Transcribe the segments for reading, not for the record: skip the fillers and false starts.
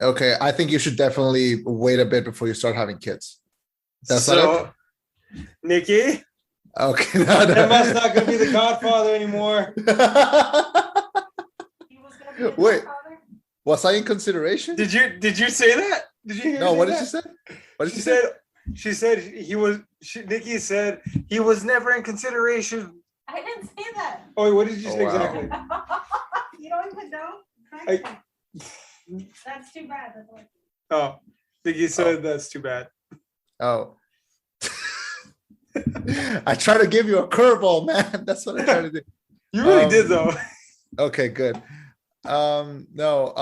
Okay, I think you should definitely wait a bit before you start having kids. That's not it? So, Nikki, Okay. No, Emma's not going to be the godfather anymore. He was gonna be the Wait. godfather? Was I in consideration? Did you say that? Did you hear? No, her what say did you that? say? What did She you say? said. She said he was. Nikki said he was never in consideration. I didn't say that. Oh, what did you say wow. exactly? You don't even know? I- That's too bad. That's what- Oh, Nikki said that's too bad. Oh. I try to give you a curveball, man. That's what I try to do. You really did though. Okay, good. No,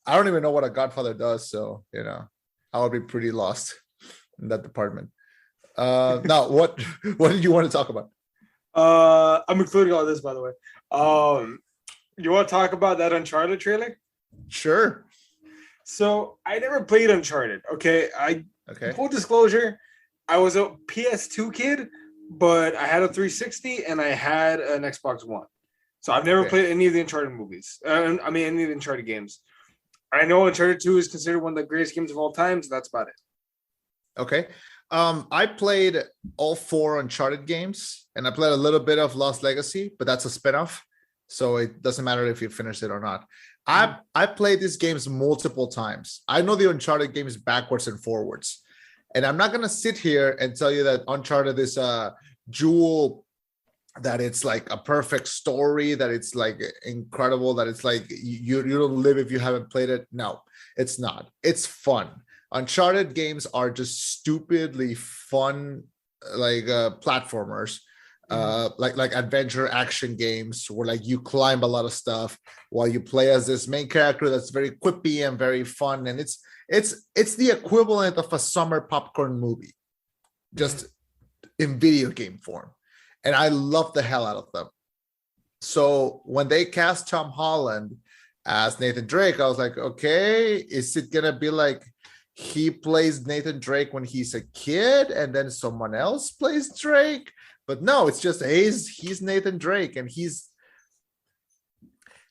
I don't even know what a godfather does, so I'll be pretty lost in that department. Now what did you want to talk about? I'm including all this, by the way. You want to talk about that Uncharted trailer? Sure. So I never played Uncharted. Okay, Okay. full disclosure, I was a PS2 kid, but I had a 360 and I had an Xbox One. So I've never Okay. played any of the Uncharted movies. Any of the Uncharted games. I know Uncharted 2 is considered one of the greatest games of all time, so that's about it. Okay. I played all 4 Uncharted games, and I played a little bit of Lost Legacy, but that's a spinoff, so it doesn't matter if you finish it or not. I played these games multiple times. I know the Uncharted games backwards and forwards, and I'm not gonna sit here and tell you that Uncharted is a jewel, that it's like a perfect story, that it's like incredible, that it's like you don't live if you haven't played it. No, it's not. It's fun. Uncharted games are just stupidly fun, like platformers, like adventure action games where like you climb a lot of stuff while you play as this main character that's very quippy and very fun, and it's the equivalent of a summer popcorn movie, just in video game form, and I love the hell out of them. So when they cast Tom Holland as Nathan Drake, I was like, okay, is it gonna be like he plays Nathan Drake when he's a kid and then someone else plays Drake? But no, it's just he's Nathan Drake, and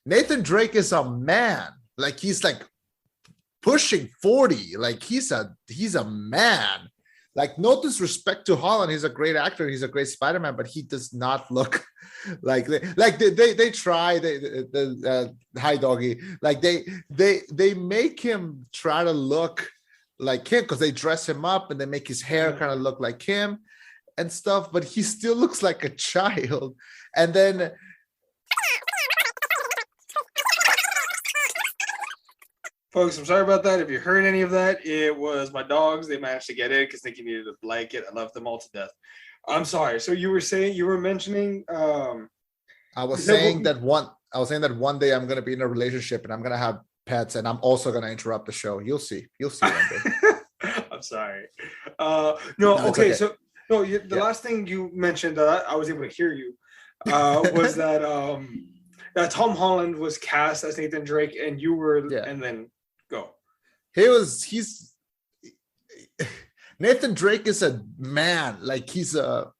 Nathan Drake is a man. Like he's like pushing 40. Like he's a man. Like, no disrespect to Holland, he's a great actor, he's a great Spider-Man, but he does not look like they try. Hi doggy. Like they make him try to look like him because they dress him up and they make his hair kind of look like him and stuff, but he still looks like a child. And then Folks, I'm sorry about that. If you heard any of that, it was my dogs. They managed to get in because Nikki needed a blanket. I left them all to death. I'm sorry. So you were mentioning I was saying that one day I'm gonna be in a relationship and I'm gonna have pets, and I'm also gonna interrupt the show. You'll see one day. I'm sorry. No, Okay. okay. So the last thing you mentioned that I was able to hear you was that that Tom Holland was cast as Nathan Drake, and you were, and then go. He's Nathan Drake is a man. Like he's a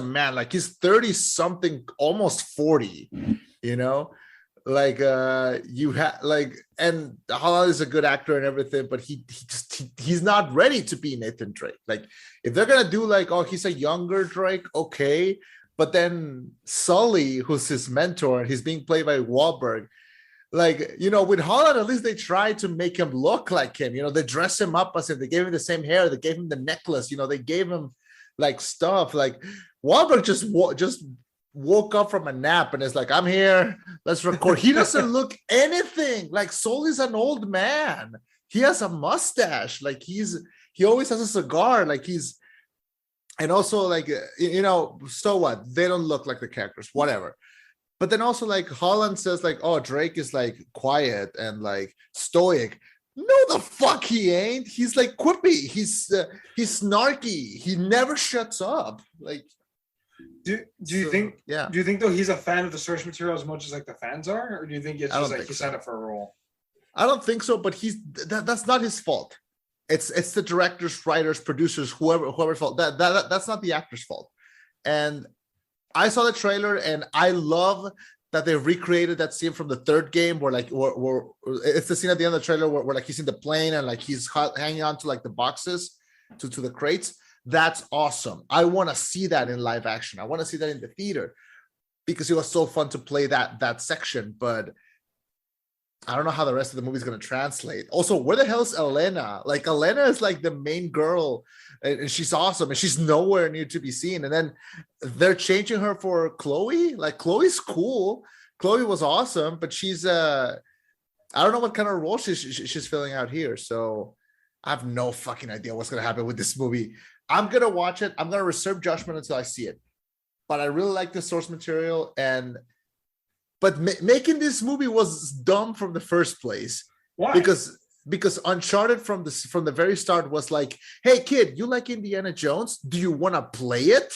man. Like he's 30 something, almost 40. Like you have like, and Holland is a good actor and everything, but he's not ready to be Nathan Drake. Like if they're gonna do like, oh, he's a younger Drake, okay, but then Sully, who's his mentor, and he's being played by Wahlberg. Like, with Holland, at least they try to make him look like him. They dress him up as if they gave him the same hair, they gave him the necklace, they gave him like stuff. Like Wahlberg just woke up from a nap and is like, I'm here, let's record. He doesn't look anything like Sully's an old man. He has a mustache, like he always has a cigar, like and also like, so what? They don't look like the characters, whatever. But then also like Holland says like, oh, Drake is like quiet and like stoic. No, the fuck he ain't. He's like quippy. He's snarky. He never shuts up. Like, do you think? Yeah. Do you think though he's a fan of the source material as much as like the fans are, or do you think it's just like he signed up for a role? I don't think so. But that's not his fault. It's the directors, writers, producers, whoever's fault. That's not the actor's fault. And I saw the trailer and I love that they recreated that scene from the third game where like where it's the scene at the end of the trailer where like he's in the plane and like he's hanging on to like the boxes to the crates. That's awesome. I want to see that in live action. I want to see that in the theater because it was so fun to play that section. But I don't know how the rest of the movie is going to translate. Also, where the hell is Elena? Like Elena is like the main girl and she's awesome and she's nowhere near to be seen. And then they're changing her for Chloe. Like Chloe's cool. Chloe was awesome, but she's I don't know what kind of role she's filling out here. So I have no fucking idea what's going to happen with this movie. I'm going to watch it. I'm going to reserve judgment until I see it. But I really like the source material but making this movie was dumb from the first place. Why? Because Uncharted from the very start was like, hey kid, you like Indiana Jones? Do you want to play it?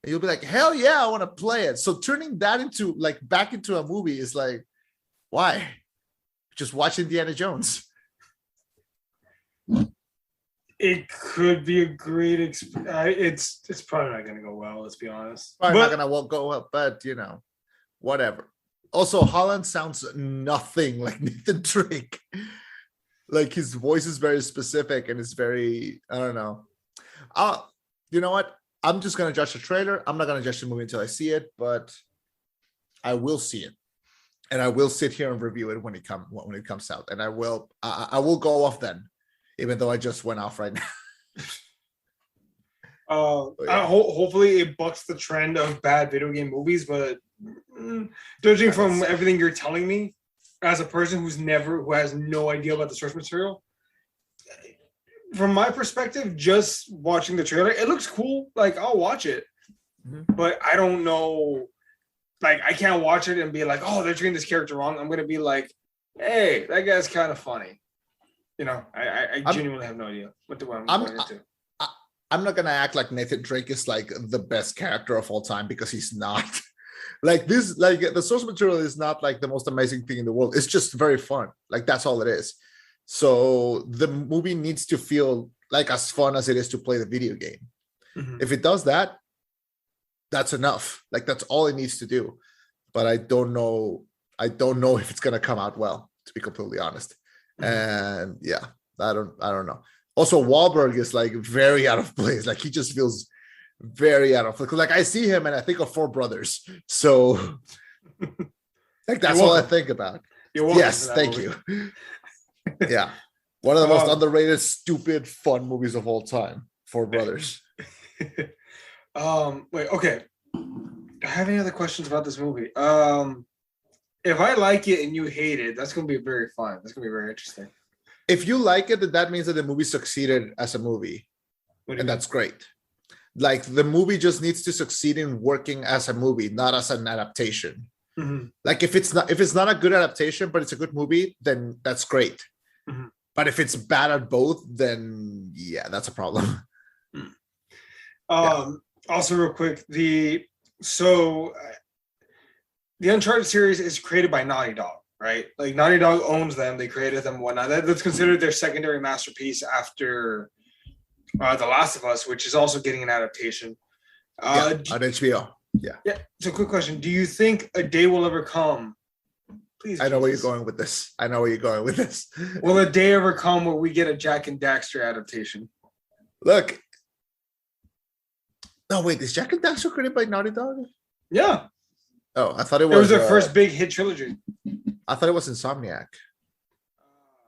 And you'll be like, hell yeah, I want to play it. So turning that into like back into a movie is like, why? Just watch Indiana Jones. It could be a great experience. It's probably not going to go well, let's be honest. Probably not going to go up, but whatever. Also, Holland sounds nothing like Nathan Drake. Like his voice is very specific and it's very, I don't know. You know what? I'm just going to judge the trailer. I'm not going to judge the movie until I see it, but I will see it. And I will sit here and review it when it comes out. And I will go off then, even though I just went off right now. Hopefully it bucks the trend of bad video game movies, but judging from everything you're telling me, as a person who has no idea about the source material, from my perspective, just watching the trailer, it looks cool. Like I'll watch it, but I don't know. Like I can't watch it and be like, oh, they're treating this character wrong. I'm gonna be like, hey, that guy's kind of funny. I genuinely have no idea what I'm going into. I'm not gonna act like Nathan Drake is like the best character of all time because he's not. Like this, like the source material is not like the most amazing thing in the world. It's just very fun. Like that's all it is. So the movie needs to feel like as fun as it is to play the video game. Mm-hmm. If it does that, that's enough. Like that's all it needs to do. But I don't know if it's gonna come out well, to be completely honest. And yeah, I don't know. Also, Wahlberg is like very out of place. Like he just feels very out of place. Like I see him and I think of Four Brothers. So like that's all I think about. Yes, thank you. Yeah. One of the most underrated, stupid, fun movies of all time. Four Brothers. Wait, okay. Do I have any other questions about this movie? If I like it and you hate it, that's gonna be very fun. That's gonna be very interesting. If you like it, that means that the movie succeeded as a movie. And that's great. Like the movie just needs to succeed in working as a movie, not as an adaptation. Mm-hmm. Like if it's not a good adaptation, but it's a good movie, then that's great. Mm-hmm. But if it's bad at both, then yeah, that's a problem. Also, real quick, the Uncharted series is created by Naughty Dog, right? Like Naughty Dog owns them; they created them, and whatnot. That's considered their secondary masterpiece after The Last of Us, which is also getting an adaptation on HBO. Yeah. So, quick question: do you think a day will ever come? Please. I know where you're going with this. Will a day ever come where we get a Jack and Daxter adaptation? Look. No, wait. Is Jack and Daxter created by Naughty Dog? Yeah. Oh, I thought it was. It was their first big hit trilogy. I thought it was Insomniac.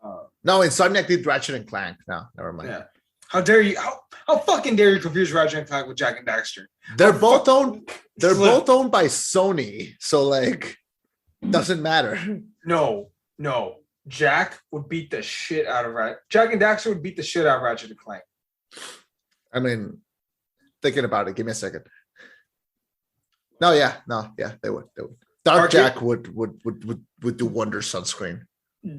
No, Insomniac did Ratchet and Clank. No, never mind. Yeah. How dare you? How fucking dare you confuse Ratchet and Clank with Jack and Daxter? They're both owned by Sony, so like doesn't matter. No. Jack would beat the shit out of Jack and Daxter would beat the shit out of Ratchet and Clank. I mean, thinking about it, give me a second. Yeah, they would. Dark Jack would do wonders on screen.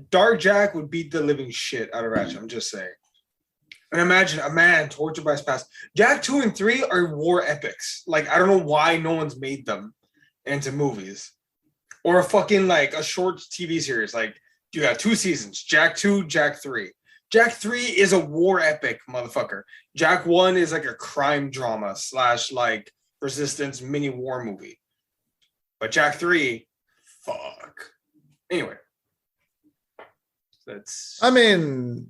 Dark Jack would beat the living shit out of Ratchet. I'm just saying. And imagine a man tortured by his past. Jack 2 and 3 are war epics. Like I don't know why no one's made them into movies, or a fucking like a short TV series. Like you have 2 seasons: Jack 2, Jack 3. Jack 3 is a war epic, motherfucker. Jack 1 is like a crime drama / like resistance mini war movie. But Jack 3, fuck. Anyway, I mean,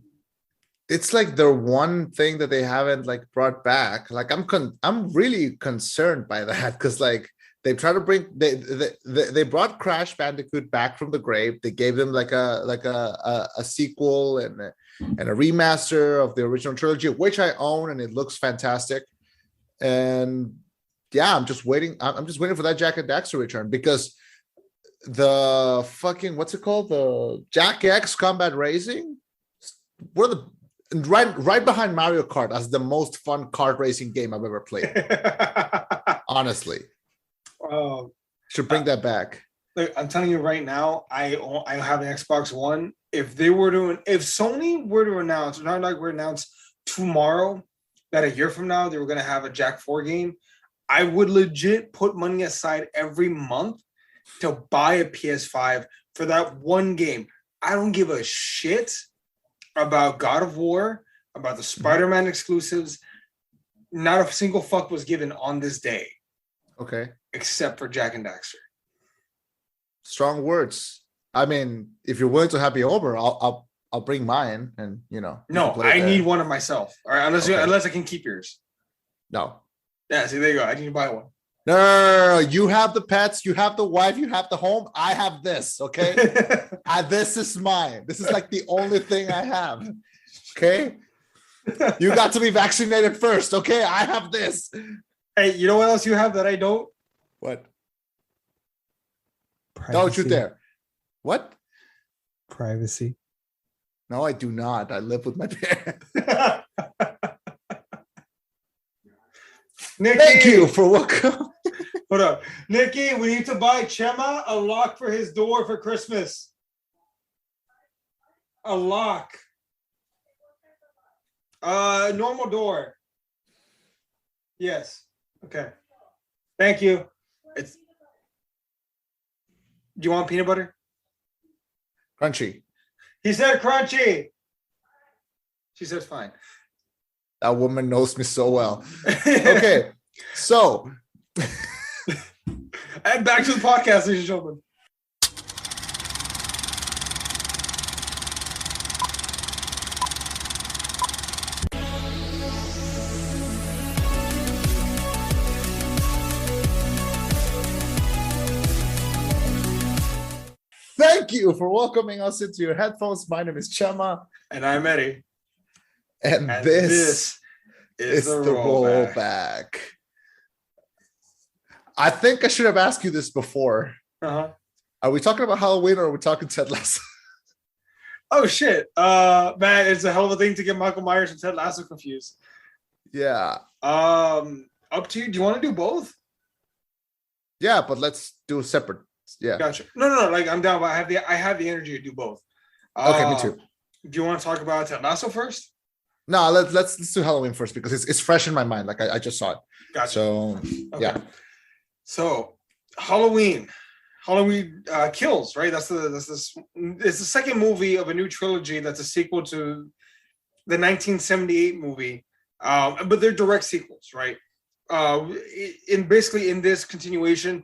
it's like the one thing that they haven't like brought back. Like I'm really concerned by that because like they try to bring they brought Crash Bandicoot back from the grave. They gave them like a sequel and a remaster of the original trilogy, which I own, and it looks fantastic. And yeah, I'm just waiting. I'm just waiting for that Jak and Daxter return because the fucking what's it called? The Jak X Combat Racing. What are the right behind Mario Kart as the most fun kart racing game I've ever played. Honestly, should bring that back. Look, I'm telling you right now, I have an Xbox One. If Sony were to announce, not like we're announced tomorrow that a year from now they were going to have a Jak 4 game, I would legit put money aside every month to buy a PS5 for that one game. I don't give a shit about God of War, about the Spider-Man exclusives. Not a single fuck was given on this day. Okay. Except for Jak and Daxter. Strong words. I mean, if you're willing to have me over, I'll bring mine and No, I need one of myself. All right, unless I can keep yours. No. Yeah, see, there you go. I need to buy one. No. You have the pets, you have the wife, you have the home. I have this, okay? This is mine. This is like the only thing I have. Okay? You got to be vaccinated first, okay? I have this. Hey, you know what else you have that I don't? What? Privacy. Don't you dare. What? Privacy. No, I do not. I live with my parents. Nikki, thank you for welcome. Hold up. Nikki, we need to buy Chema a lock for his door for Christmas. A lock. Normal door. Yes. Okay. Thank you. Do you want peanut butter? Crunchy. He said crunchy. She said fine. That woman knows me so well. Okay. So. And back to the podcast, ladies and gentlemen. Thank you for welcoming us into your headphones. My name is Chema. And I'm Eddie. And this is the rollback. I think I should have asked you this before. Uh-huh. Are we talking about Halloween or are we talking Ted Lasso? Oh, shit. Man, it's a hell of a thing to get Michael Myers and Ted Lasso confused. Yeah. Up to you. Do you want to do both? Yeah, but let's do separate. Yeah. Gotcha. No. Like I'm down, but I have the energy to do both. Okay, me too. Do you want to talk about Ted Lasso first? No, let's do Halloween first because it's fresh in my mind. Like I just saw it. Gotcha. So Okay. yeah. So Halloween Kills, right? It's the second movie of a new trilogy that's a sequel to the 1978 movie. But they're direct sequels, right? In this continuation,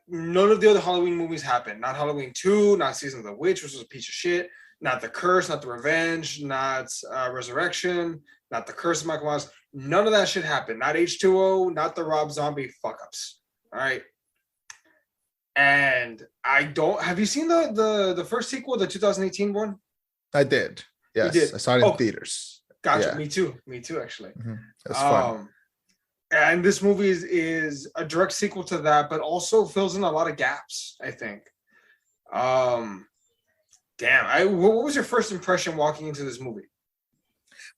none of the other Halloween movies happened. Not Halloween 2, not Season of the Witch, which was a piece of shit. Not The Curse, not The Revenge, not Resurrection, not The Curse of Michael Myers. None of that shit happened. Not H2O, not the Rob Zombie fuck-ups. All right. And have you seen the first sequel, the 2018 one? I did. Yes. You did? I saw it in theaters. Gotcha. Yeah. Me too, actually. Mm-hmm. That's fun. And this movie is a direct sequel to that, but also fills in a lot of gaps, I think. What was your first impression walking into this movie?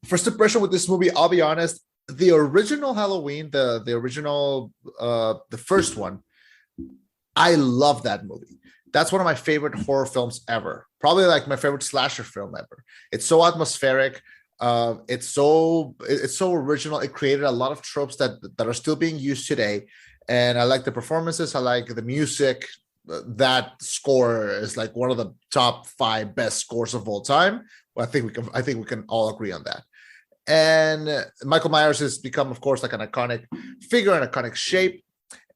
First impression with this movie, I'll be honest, the original Halloween, the first one, I love that movie. That's one of my favorite horror films ever. Probably like my favorite slasher film ever. It's so atmospheric. It's so original. It created a lot of tropes that are still being used today. And I like the performances. I like the music. That score is like one of the top 5 best scores of all time. Well, I think we can all agree on that. And Michael Myers has become, of course, like an iconic figure, an iconic shape.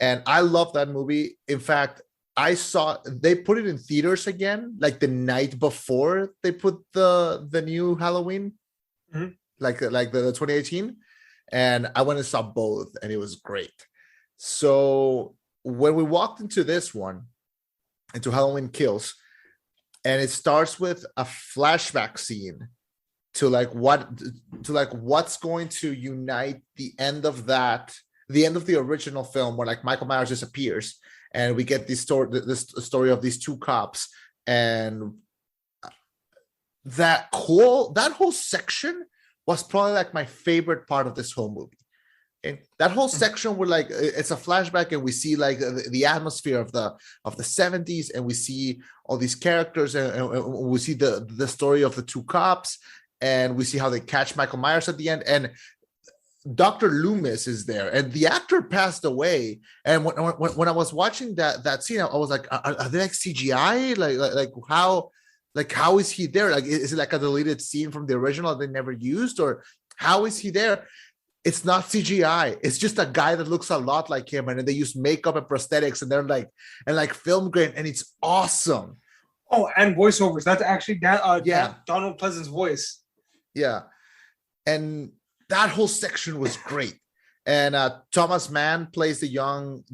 And I love that movie. In fact, I saw they put it in theaters again, like the night before they put the new Halloween, Mhm. like the 2018, and I went and saw both, and it was great. So when we walked into this one, into Halloween Kills, and it starts with a flashback scene to what's going to unite the end of the original film, where like Michael Myers disappears, and we get this story of these two cops, and that whole section was probably like my favorite part of this whole movie. And that whole section where like it's a flashback, and we see like the atmosphere of the 70s, and we see all these characters, and we see the story of the two cops, and we see how they catch Michael Myers at the end, and Dr. Loomis is there, and the actor passed away. And when I was watching that scene, I was like, are they like CGI? Like how is he there? Like, is it like a deleted scene from the original they never used, or how is he there? It's not CGI. It's just a guy that looks a lot like him, and then they use makeup and prosthetics, and they're like film grain, and it's awesome. Oh, and voiceovers. That's actually Donald Pleasant's voice. Yeah, and that whole section was great. And Thomas Mann plays the young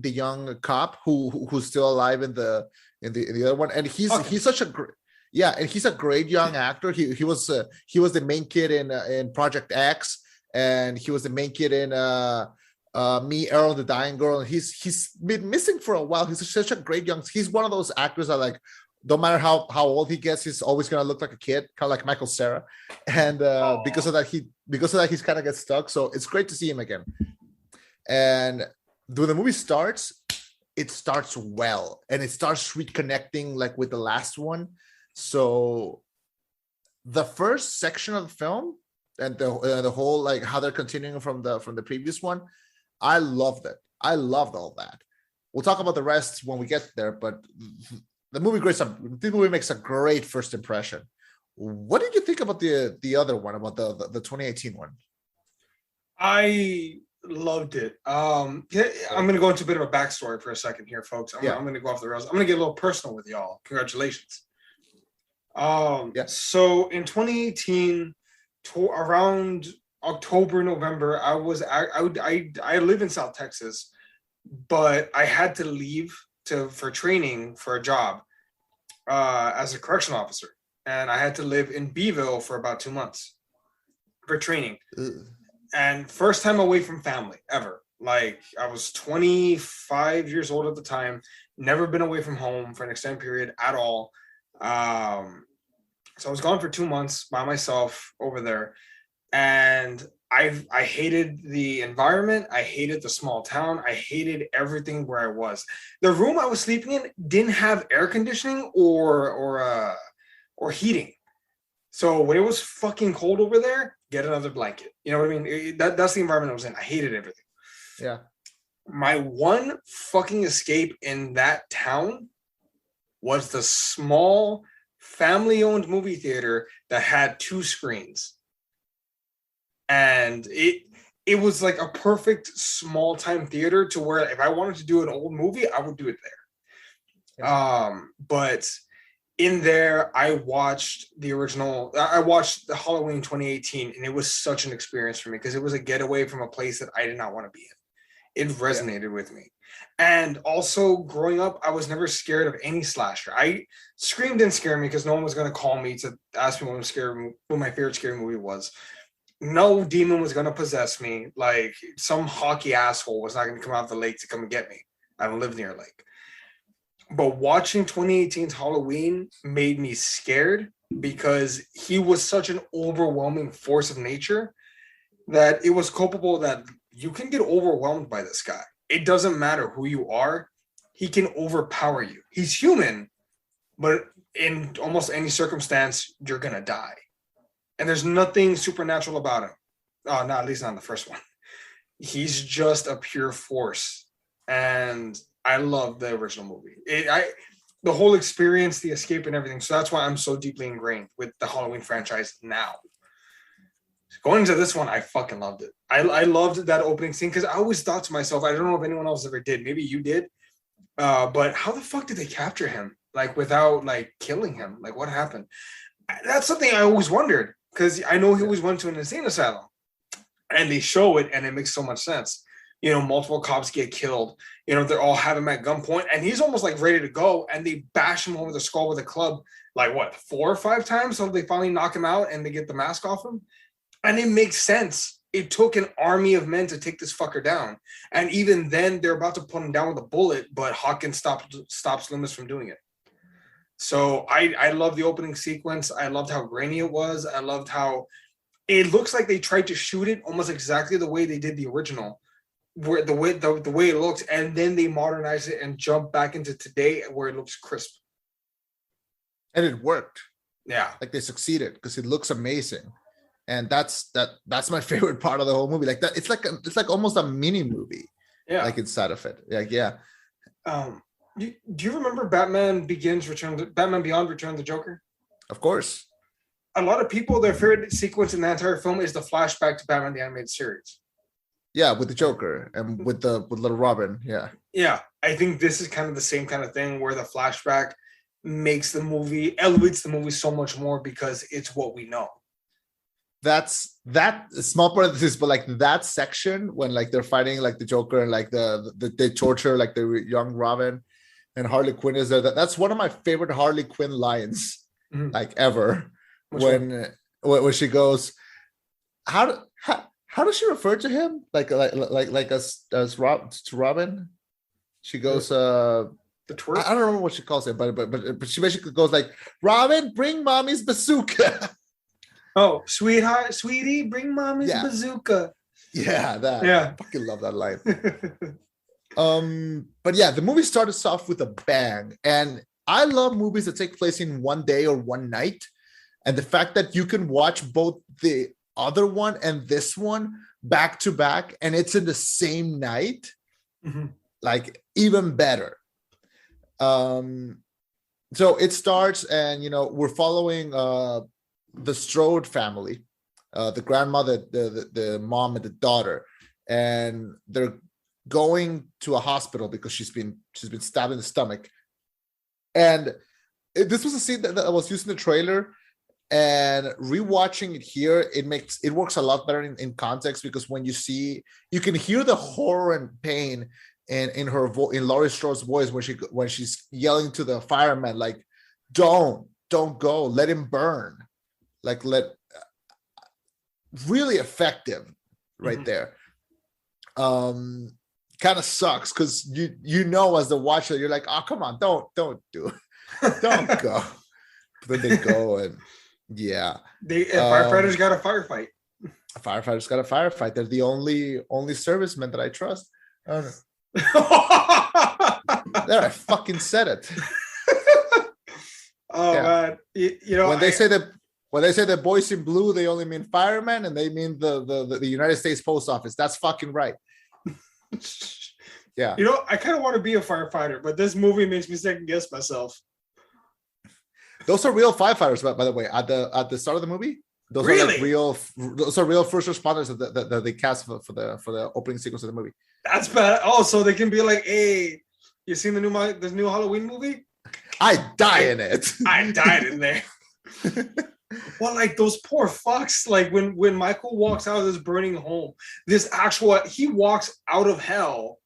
cop who's still alive in the other one, and he's such a great. Yeah, and he's a great young actor. He was the main kid in Project X, and he was the main kid in Me, Earl, the Dying Girl. And he's been missing for a while. He's such a great young. He's one of those actors that like, no matter how old he gets, he's always gonna look like a kid, kind of like Michael Cera. And because of that, he's kind of gets stuck. So it's great to see him again. And when the movie starts, it starts well, and it starts reconnecting like with the last one. So the first section of the film and the whole like how they're continuing from the previous one, I loved it. I loved all that. We'll talk about the rest when we get there, but the movie makes a great first impression. What did you think about the other one, about the 2018 one? I loved it. I'm going to go into a bit of a backstory for a second here, folks. I'm going to go off the rails. I'm going to get a little personal with y'all. Congratulations. So in 2018, around October, November, I live in South Texas, but I had to leave for training for a job as a correction officer, and I had to live in Beeville for about 2 months for training. Ugh. And first time away from family ever. Like, I was 25 years old at the time, never been away from home for an extended period at all. So I was gone for 2 months by myself over there, and I hated the environment. I hated the small town. I hated everything where I was. The room I was sleeping in didn't have air conditioning or heating. So when it was fucking cold over there, get another blanket. You know what I mean? That's the environment I was in. I hated everything. Yeah. My one fucking escape in that town was the small family-owned movie theater that had 2 screens. And it was like a perfect small time theater to where if I wanted to do an old movie, I would do it there. Yeah. But in there, I watched the Halloween 2018, and it was such an experience for me because it was a getaway from a place that I did not want to be in. It resonated with me. And also growing up, I was never scared of any slasher. Scream didn't scare me because no one was going to call me to ask me what my favorite scary movie was. No demon was going to possess me. Like, some hockey asshole was not going to come out of the lake to come and get me. I don't live near a lake. But watching 2018's Halloween made me scared because he was such an overwhelming force of nature that it was culpable that you can get overwhelmed by this guy. It doesn't matter who you are. He can overpower you. He's human, but in almost any circumstance, you're going to die. And there's nothing supernatural about him. Oh, no, at least not in the first one. He's just a pure force. And I love the original movie. The whole experience, the escape and everything. So that's why I'm so deeply ingrained with the Halloween franchise now. Going into this one, I fucking loved it. I loved that opening scene because I always thought to myself, I don't know if anyone else ever did. Maybe you did. But how the fuck did they capture him? Like without like killing him? Like what happened? That's something I always wondered because I know he always went to an insane asylum, and they show it, and it makes so much sense. You know, multiple cops get killed. You know, they're all have him at gunpoint, and he's almost like ready to go, and they bash him over the skull with a club, like what, 4 or 5 times, so they finally knock him out and they get the mask off him, and it makes sense. It took an army of men to take this fucker down, and even then, they're about to put him down with a bullet, but Hawkins stops Loomis from doing it. So I love the opening sequence. I loved how grainy it was. I loved how it looks like they tried to shoot it almost exactly the way they did the original, where the way it looked, and then they modernized it and jumped back into today where it looks crisp. And it worked. Yeah, Like they succeeded because it looks amazing. And that's my favorite part of the whole movie. Like that, it's like almost a mini movie. yeah. Like inside of it. Like, yeah. Do you remember Batman Beyond Return of the Joker? Of course. A lot of people, their favorite sequence in the entire film is the flashback to Batman the Animated Series. Yeah, with the Joker and with Little Robin. Yeah. Yeah, I think this is kind of the same kind of thing where the flashback elevates the movie so much more because it's what we know. That's that small part of this, but like that section when like they're fighting like the Joker and like they torture like the young Robin and Harley Quinn is there. That's one of my favorite Harley Quinn lines like ever. When she goes, how does she refer to him? Like as Robin? She goes the twerk? I don't remember what she calls it, but she basically goes like, Robin, bring mommy's bazooka. Oh, sweetie, bring mommy's bazooka. Yeah, that. Yeah. I fucking love that line. But yeah, the movie started off with a bang, and I love movies that take place in one day or one night, and the fact that you can watch both the other one and this one back to back, and it's in the same night, like even better. So it starts, and we're following the Strode family, the grandmother, the mom, and the daughter, and they're going to a hospital because she's been stabbed in the stomach. And this was a scene that was used in the trailer, and rewatching it here, it works a lot better in context, because when you can hear the horror and pain in Laurie Strode's voice when she's yelling to the fireman, like, don't go, let him burn. Like, really effective right there. Kind of sucks because as the watcher, you're like, oh, come on, don't do it. Don't go. But then they go, and firefighters got a firefight. Firefighters got a firefight. They're the only servicemen that I trust. There, I fucking said it. Man, when they say the boys in blue, they only mean firemen, and they mean the United States Post Office. That's fucking right. Yeah. I kind of want to be a firefighter, but this movie makes me second guess myself. Those are real firefighters, by the way. At the start of the movie, those are like real first responders that they cast for the opening sequence of the movie. That's bad. Oh, so they can be like, hey, you seen the new Halloween movie? I die in it. I died in there. Well, like those poor fucks, like when Michael walks out of this burning home, he walks out of hell.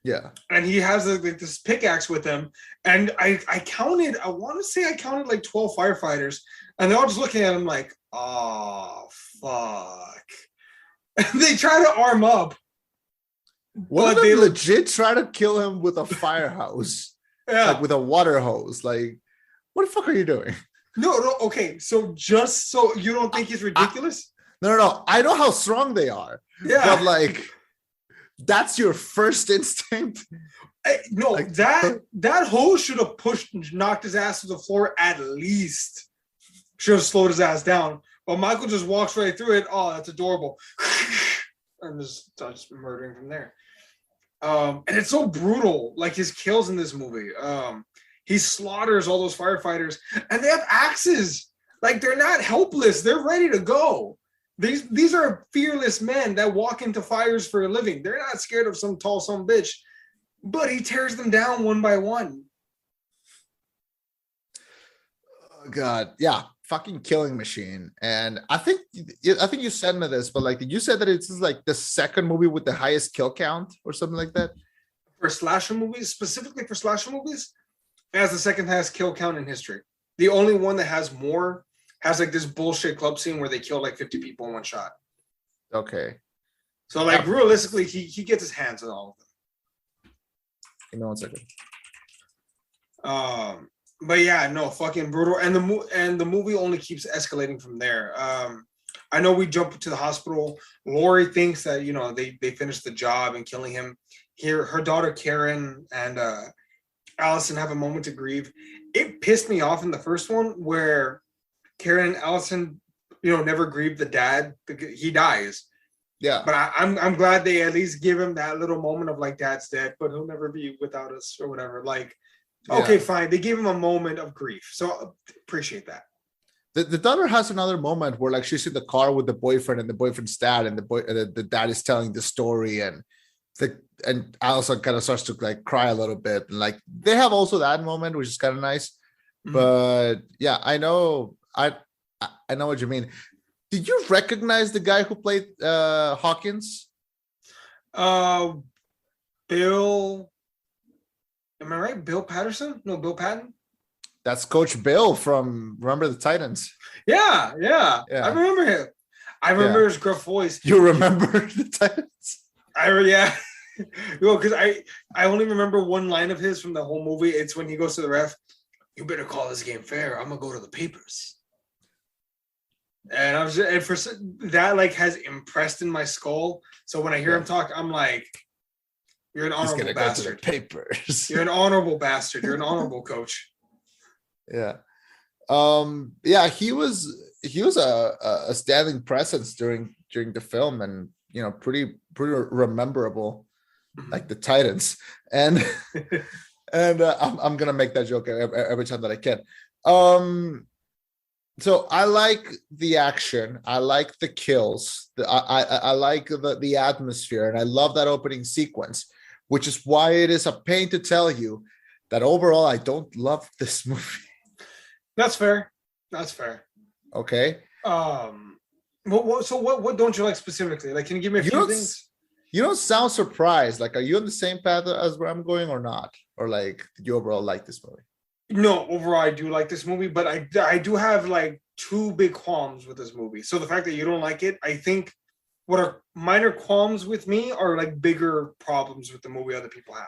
Yeah. And he has this pickaxe with him. And I counted like 12 firefighters, and they're all just looking at him like, oh, fuck. And they try to arm up. What, they legit try to kill him with a fire hose. Yeah. Like with a water hose. Like, what the fuck are you doing? No, okay. So just so you don't think he's ridiculous? No. I know how strong they are. Yeah. But like, that's your first instinct? That hose should have knocked his ass to the floor at least. Should have slowed his ass down. But Michael just walks right through it. Oh, that's adorable. And just starts murdering from there. And it's so brutal, like his kills in this movie. He slaughters all those firefighters, and they have axes. Like, they're not helpless. They're ready to go. These are fearless men that walk into fires for a living. They're not scared of some tall bitch. but he tears them down one by one. Oh, God, yeah, fucking killing machine. And I think you said me this, but like you said that it's like the second movie with the highest kill count or something like that. For slasher movies, specifically for slasher movies, it has the second highest kill count in history. The only one that has more has like this bullshit club scene where they kill like 50 people in one shot. Okay. So like realistically, he gets his hands on all of them. Give me 1 second. But yeah, no, fucking brutal. And the movie only keeps escalating from there. I know we jump to the hospital. Lori thinks that, you know, they finished the job and killing him. Here, her daughter Karen and Allison have a moment to grieve. It pissed me off in the first one where Karen and Allison, you know, never grieved the dad because he dies. Yeah. But I'm glad they at least give him that little moment of like, dad's dead, but he'll never be without us or whatever. Like, okay, fine. They gave him a moment of grief. So appreciate that. The daughter has another moment where like she's in the car with the boyfriend and the boyfriend's dad, and the dad is telling the story, and Allison kind of starts to like cry a little bit. And like they have also that moment, which is kind of nice. Mm-hmm. But yeah, I know what you mean. Did you recognize the guy who played Hawkins? Bill. Am I right? Bill Patterson? No, Bill Patton. That's Coach Bill from Remember the Titans. Yeah. I remember him. I remember his gruff voice. You remember the Titans? Yeah. No, because I only remember one line of his from the whole movie. It's when he goes to the ref. You better call this game fair. I'm gonna go to the papers. And I was just, and for that like has impressed in my skull. So when I hear him talk, I'm like, "You're an honorable bastard." Go to the papers. You're an honorable bastard. You're an honorable coach. Yeah. Yeah, he was a standing presence during the film, and you know, pretty rememberable, like the Titans. And I'm gonna make that joke every time that I can. So I like the action, I like the kills, I like the atmosphere, and I love that opening sequence, which is why it is a pain to tell you that overall I don't love this movie. That's fair. Okay. So what don't you like specifically? Like, can you give me a few things? You don't sound surprised. Like, are you on the same path as where I'm going or not? Or like, did you overall like this movie? No, overall I do like this movie, but I do have like two big qualms with this movie. So the fact that you don't like it, I think what are minor qualms with me are like bigger problems with the movie other people have.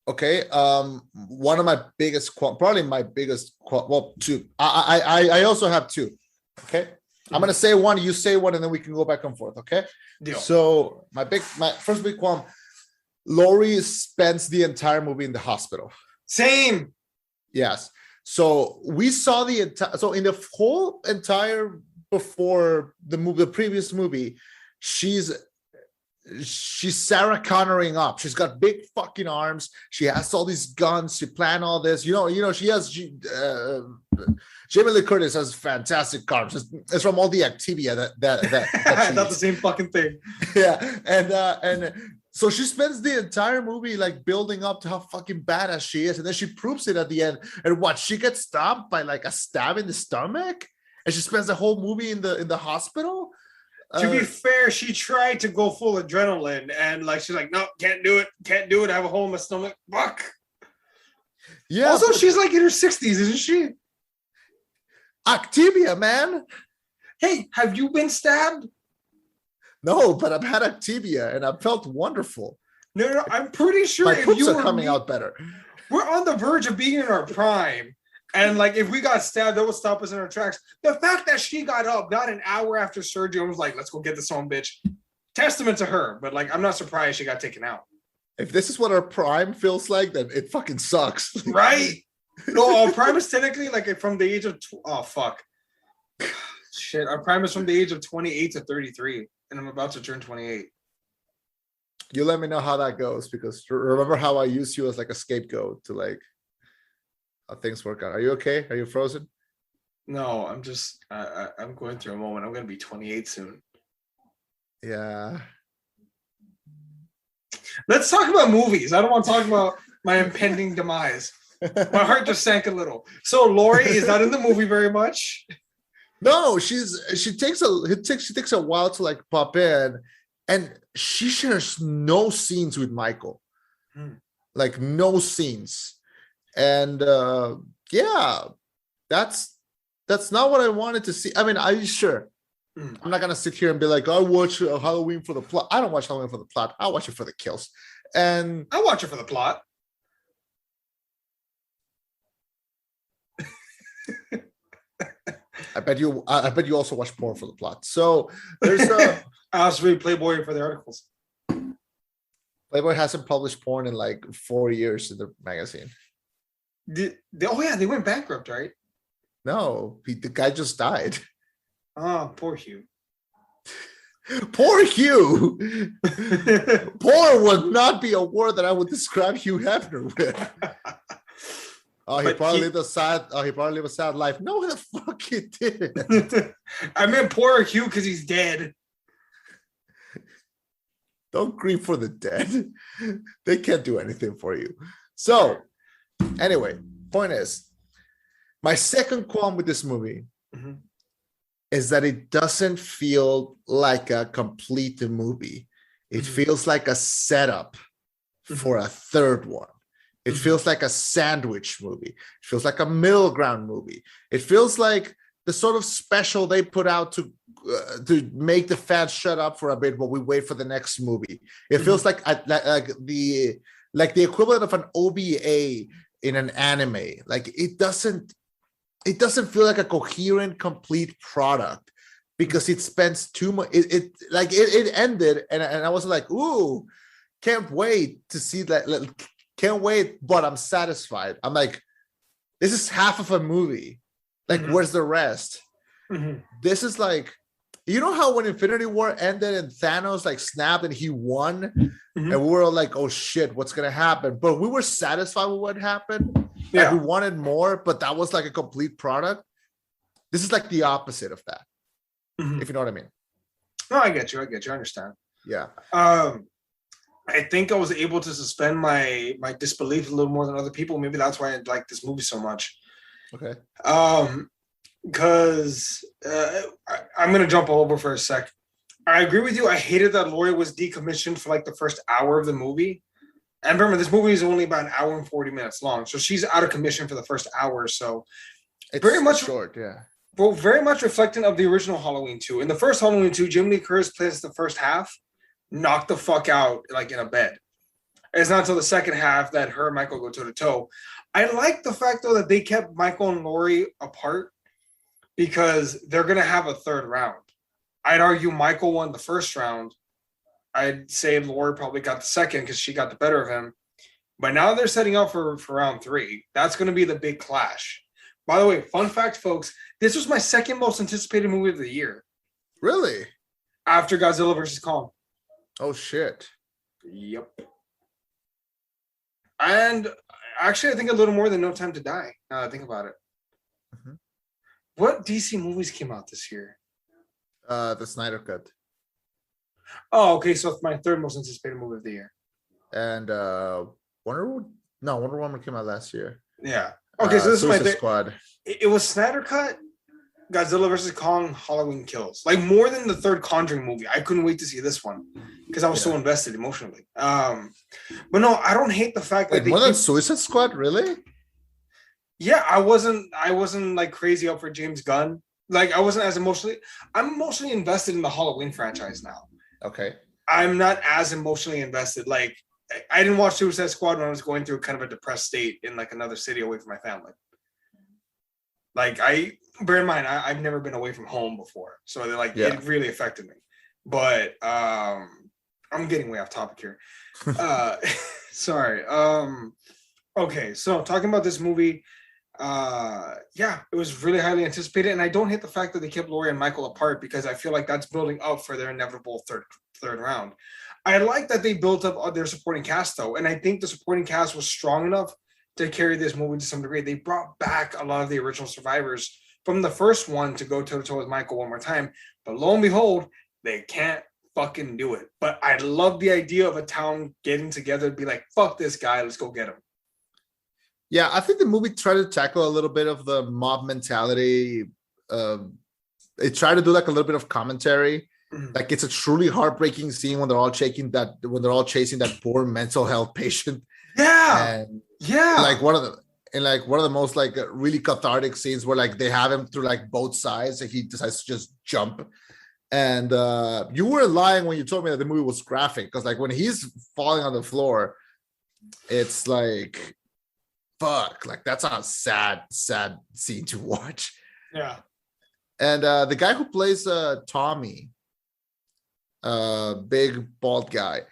Okay. One of my biggest probably my biggest well, two. I also have two. Okay. I'm gonna say one, you say one, and then we can go back and forth. Okay. Deal. So my first big qualm, Lori spends the entire movie in the hospital. Same. Yes. So we saw the entire. So in the whole entire before the movie, the previous movie, she's Sarah Connoring up. She's got big fucking arms. She has all these guns. She planned all this. You know. She Jamie Lee Curtis has fantastic arms. It's from all the Activia that not the same fucking thing. Yeah, and so she spends the entire movie like building up to how fucking badass she is, and then she proves it at the end. And what? She gets stopped by like a stab in the stomach, and she spends the whole movie in the hospital. To be fair, she tried to go full adrenaline, and like she's like, no, can't do it. I have a hole in my stomach. Fuck. Yeah. Also, she's like in her 60s, isn't she? Activia, man. Hey, have you been stabbed? No, but I've had Activia and I felt wonderful. No, I'm pretty sure my poops are coming out better. We're on the verge of being in our prime. And like, if we got stabbed, that would stop us in our tracks. The fact that she got up not an hour after surgery and was like, let's go get this on, bitch. Testament to her. But like, I'm not surprised she got taken out. If this is what our prime feels like, then it fucking sucks. Right? No, our prime is technically like from the age of, oh, fuck. Shit, our prime is from the age of 28 to 33. And I'm about to turn 28. You let me know how that goes, because remember how I used you as like a scapegoat to like how things work out. Are you okay? Are you frozen? No, I'm just I'm going through a moment. I'm gonna be 28 soon. Yeah. Let's talk about movies. I don't want to talk about my impending demise. My heart just sank a little. So Lori is not in the movie very much. No, she takes a while to like pop in, and she shares no scenes with Michael. Like no scenes. And yeah, that's not what I wanted to see. I mean, I'm not gonna sit here and be like, I watch Halloween for the plot. I don't watch Halloween for the plot. I watch it for the kills. And I watch it for the plot. I bet you also watch porn for the plot. So there's I also read Playboy for the articles. Playboy hasn't published porn in like 4 years in the magazine. They went bankrupt, right? No, the guy just died. Oh, poor Hugh. Poor Hugh. Poor would not be a word that I would describe Hugh Hefner with. Oh, he probably lived a sad life. No, the fuck he didn't. I meant poor Hugh because he's dead. Don't grieve for the dead. They can't do anything for you. So, anyway, point is, my second qualm with this movie is that it doesn't feel like a complete movie. It feels like a setup for a third one. It feels like a sandwich movie. It feels like a middle ground movie. It feels like the sort of special they put out to make the fans shut up for a bit while we wait for the next movie. It feels like the equivalent of an OVA in an anime. Like it doesn't feel like a coherent, complete product because it spends too much. It ended, and I was like, ooh, can't wait to see that. Can't wait, but I'm satisfied. I'm like, this is half of a movie. Like, where's the rest? This is like, you know how when Infinity War ended and Thanos like snapped and he won, and we were all like, oh shit, what's gonna happen? But we were satisfied with what happened. Yeah, like, we wanted more, but that was like a complete product. This is like the opposite of that, if you know what I mean. No, I get you. I understand. Yeah. I think I was able to suspend my disbelief a little more than other people. Maybe that's why I like this movie so much. Okay. Because I'm gonna jump all over for a sec. I agree with you. I hated that Laurie was decommissioned for like the first hour of the movie. And remember, this movie is only about an hour and 40 minutes long, so she's out of commission for the first hour or so. It's very much short, yeah. Well, very much reflecting of the original Halloween 2. In the first Halloween 2, Jamie Lee Curtis plays the first half, knocked the fuck out like in a bed. It's not until the second half that her and Michael go toe to toe. I like the fact though that they kept Michael and Laurie apart because they're gonna have a third round. I'd argue Michael won the first round. I'd say Laurie probably got the second because she got the better of him. But now they're setting up for round 3. That's going to be the big clash. By the way, fun fact, folks, this was my second most anticipated movie of the year. Really? After Godzilla vs. Kong. Oh, shit. Yep. And actually, I think a little more than No Time to Die, now that I think about it. What DC movies came out this year? The Snyder Cut. Oh, okay. So it's my third most anticipated movie of the year. And Wonder Woman came out last year. Yeah. Okay, so this is my Squad. It was Snyder Cut, Godzilla vs. Kong, Halloween Kills. Like more than the third Conjuring movie. I couldn't wait to see this one because I was so invested emotionally. But no, I don't hate the fact that more than Suicide Squad, really? Yeah, I wasn't like crazy up for James Gunn. Like I wasn't as I'm emotionally invested in the Halloween franchise now. Okay. I'm not as emotionally invested. Like I didn't watch Suicide Squad when I was going through kind of a depressed state in like another city away from my family. Like bear in mind, I've never been away from home before. So it really affected me. But I'm getting way off topic here. Sorry. Okay, so talking about this movie, it was really highly anticipated, and I don't hate the fact that they kept Laurie and Michael apart because I feel like that's building up for their inevitable third round. I like that they built up their supporting cast though, and I think the supporting cast was strong enough to carry this movie to some degree. They brought back a lot of the original survivors from the first one to go toe to toe with Michael one more time, but lo and behold, they can't fucking do it. But I love the idea of a town getting together and be like, fuck this guy, let's go get him. Yeah, I think the movie tried to tackle a little bit of the mob mentality. It tried to do like a little bit of commentary. Mhm. Like it's a truly heartbreaking scene when they're all chasing that poor mental health patient. Yeah. And Yeah. like one of the most like really cathartic scenes where like they have him through like both sides and he decides to just jump. And you were lying when you told me that the movie was graphic, because like when he's falling on the floor, it's like fuck, like that's a sad scene to watch. Yeah. And the guy who plays Tommy, big bald guy,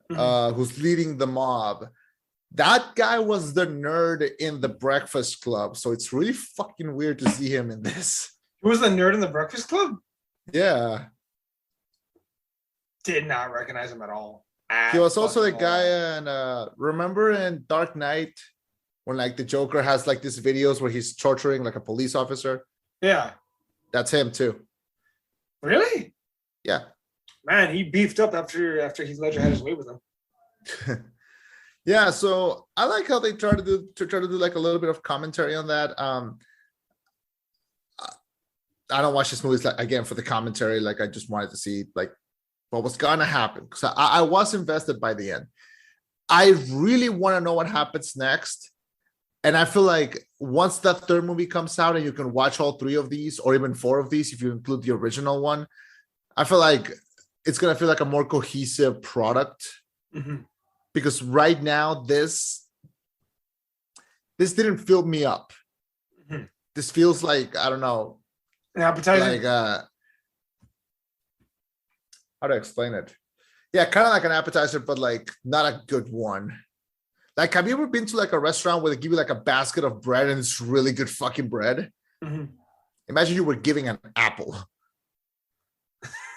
who's leading the mob, that guy was the nerd in the Breakfast Club. So it's really fucking weird to see him in this. Who was the nerd in the Breakfast Club? Yeah. Did not recognize him at all. He was also the guy in remember in Dark Knight when like the Joker has like these videos where he's torturing like a police officer? Yeah. That's him too. Really? Yeah. Man, he beefed up after Heath Ledger had his way with him. Yeah, so I like how they try to do like a little bit of commentary on that. I don't watch this movies like again for the commentary. Like I just wanted to see like what was gonna happen, because I was invested by the end. I really want to know what happens next, and I feel like once that third movie comes out and you can watch all three of these or even four of these if you include the original one, I feel like it's gonna feel like a more cohesive product. Mm-hmm. Because right now this didn't fill me up. Mm-hmm. This feels like, I don't know, An appetizer? like how to explain it? Yeah, kind of like an appetizer, but like not a good one. Like, have you ever been to like a restaurant where they give you like a basket of bread and it's really good fucking bread? Mm-hmm. Imagine you were giving an apple.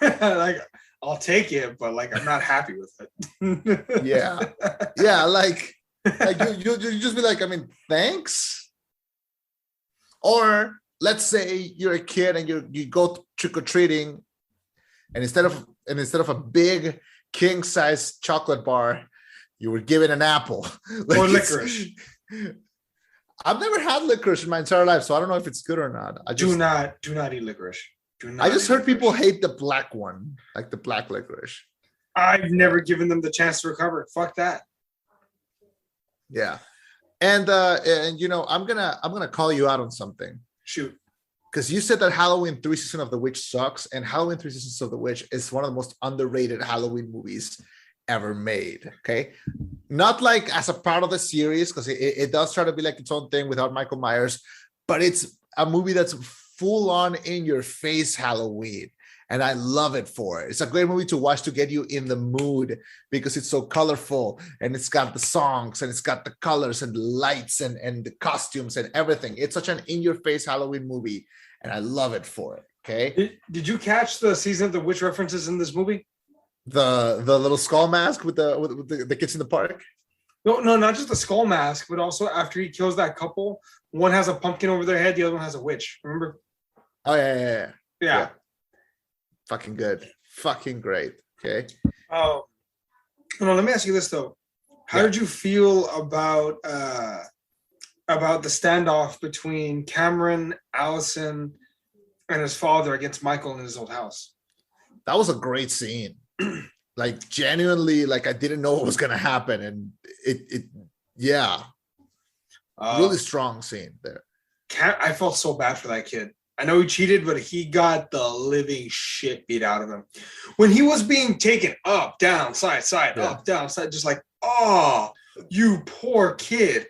Like, I'll take it, but like I'm not happy with it. Yeah, like you just be like, I mean, thanks. Or let's say you're a kid and you go trick or treating, and instead of a big king size chocolate bar, you were given an apple. Like, or licorice. I've never had licorice in my entire life, so I don't know if it's good or not. Do not eat licorice. I just heard people hate the black one, like the black licorice. I've never given them the chance to recover. Fuck that. Yeah. And you know, I'm gonna call you out on something. Shoot. Because you said that Halloween 3 Season of the Witch sucks, and Halloween 3 Seasons of the Witch is one of the most underrated Halloween movies ever made. Okay. Not like as a part of the series, because it does try to be like its own thing without Michael Myers, but it's a movie that's full on in your face Halloween. And I love it for it. It's a great movie to watch to get you in the mood because it's so colorful and it's got the songs and it's got the colors and the lights and the costumes and everything. It's such an in your face Halloween movie and I love it for it. Okay. Did you catch the Season of the Witch references in this movie? The little skull mask with the kids in the park. No, not just the skull mask, but also after he kills that couple, one has a pumpkin over their head, the other one has a witch. Remember? Oh yeah. Yeah. Fucking good. Fucking great. Okay. Oh, no, let me ask you this though. How did you feel about the standoff between Cameron, Allison, and his father against Michael in his old house? That was a great scene. Like genuinely, like I didn't know what was gonna happen, and it really strong scene there. I felt so bad for that kid. I know he cheated, but he got the living shit beat out of him. When he was being taken up, down, side, up, down, side, just like, oh, you poor kid.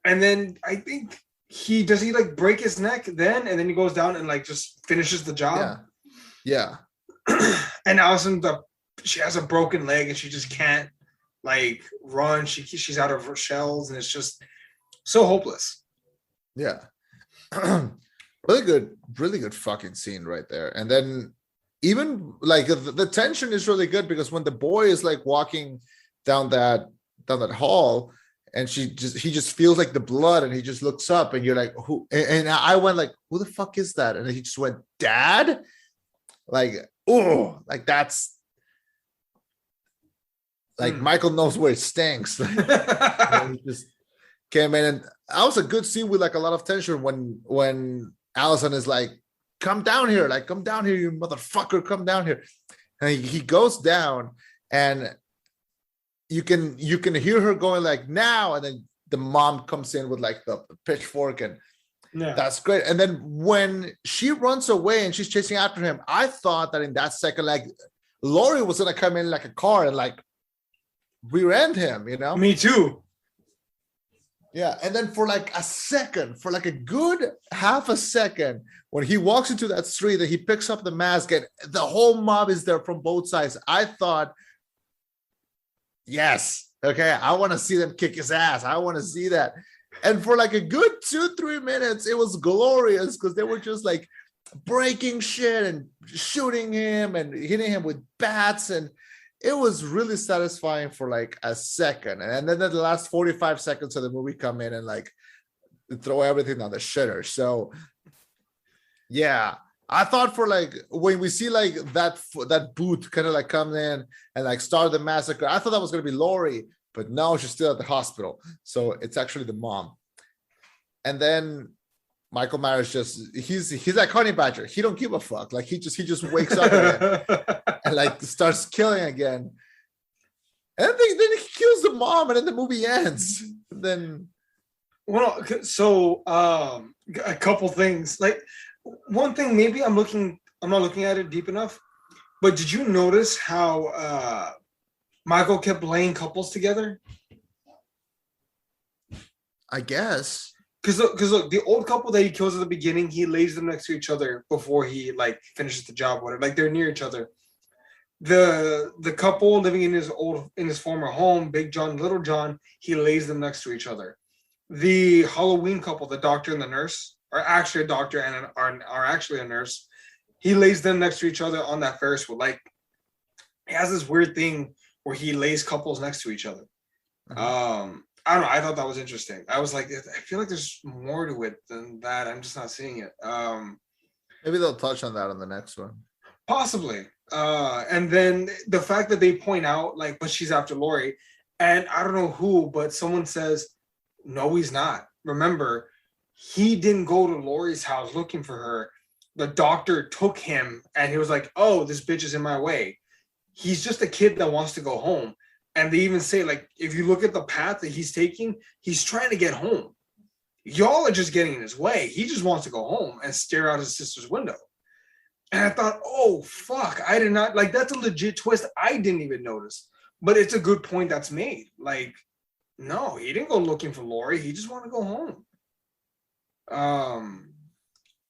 And then I think he like break his neck then, and then he goes down and like just finishes the job. Yeah. And Allison, she has a broken leg and she just can't like run. She's out of her shells and it's just so hopeless. Yeah. Really good fucking scene right there. And then even like the tension is really good because when the boy is like walking down that hall and he just feels like the blood and he just looks up and you're like, who? And I went like, who the fuck is that? And he just went, Dad? Like, oh, like that's Like Michael knows where it stinks. He just came in, and that was a good scene with like a lot of tension when Allison is like, "Come down here, like come down here, you motherfucker, come down here." And he goes down, and you can hear her going like now, and then the mom comes in with like the pitchfork, and that's great. And then when she runs away and she's chasing after him, I thought that in that second, like Laurie was gonna come in like a car and like rear end him, you know? Me too. Yeah, and then for like a second, for like a good half a second, when he walks into that street and he picks up the mask and the whole mob is there from both sides, I thought, yes, okay, I want to see them kick his ass. I want to see that. And for like a good 2-3 minutes, it was glorious because they were just like breaking shit and shooting him and hitting him with bats, and it was really satisfying for like a second. And then the last 45 seconds of the movie come in and like throw everything on the shitter. So yeah, I thought for like when we see like that boot kind of like come in and like start the massacre, I thought that was going to be Laurie, but no, she's still at the hospital. So it's actually the mom. And then Michael Myers he's like Honey Badger. He don't give a fuck. Like he just wakes up again and like starts killing again. And then he kills the mom, and then the movie ends. And then, well, so a couple things. Like one thing, maybe I'm not looking at it deep enough. But did you notice how Michael kept laying couples together? I guess. Because look, the old couple that he kills at the beginning, he lays them next to each other before he like finishes the job, whatever. Like they're near each other. The couple living in his former home, Big John, Little John, he lays them next to each other. The Halloween couple, the doctor and the nurse, are actually a doctor and are actually a nurse. He lays them next to each other on that Ferris wheel. Like he has this weird thing where he lays couples next to each other. Mm-hmm. I don't know. I thought that was interesting. I was like, I feel like there's more to it than that. I'm just not seeing it. Maybe they'll touch on that on the next one. Possibly. And then the fact that they point out, like, but she's after Laurie, and I don't know who, but someone says, no, he's not. Remember, he didn't go to Laurie's house looking for her. The doctor took him, and he was like, oh, this bitch is in my way. He's just a kid that wants to go home. And they even say, like, if you look at the path that he's taking, he's trying to get home. Y'all are just getting in his way. He just wants to go home and stare out his sister's window. And I thought, oh, fuck. I did not, like, that's a legit twist. I didn't even notice. But it's a good point that's made. Like, no, he didn't go looking for Laurie. He just wanted to go home.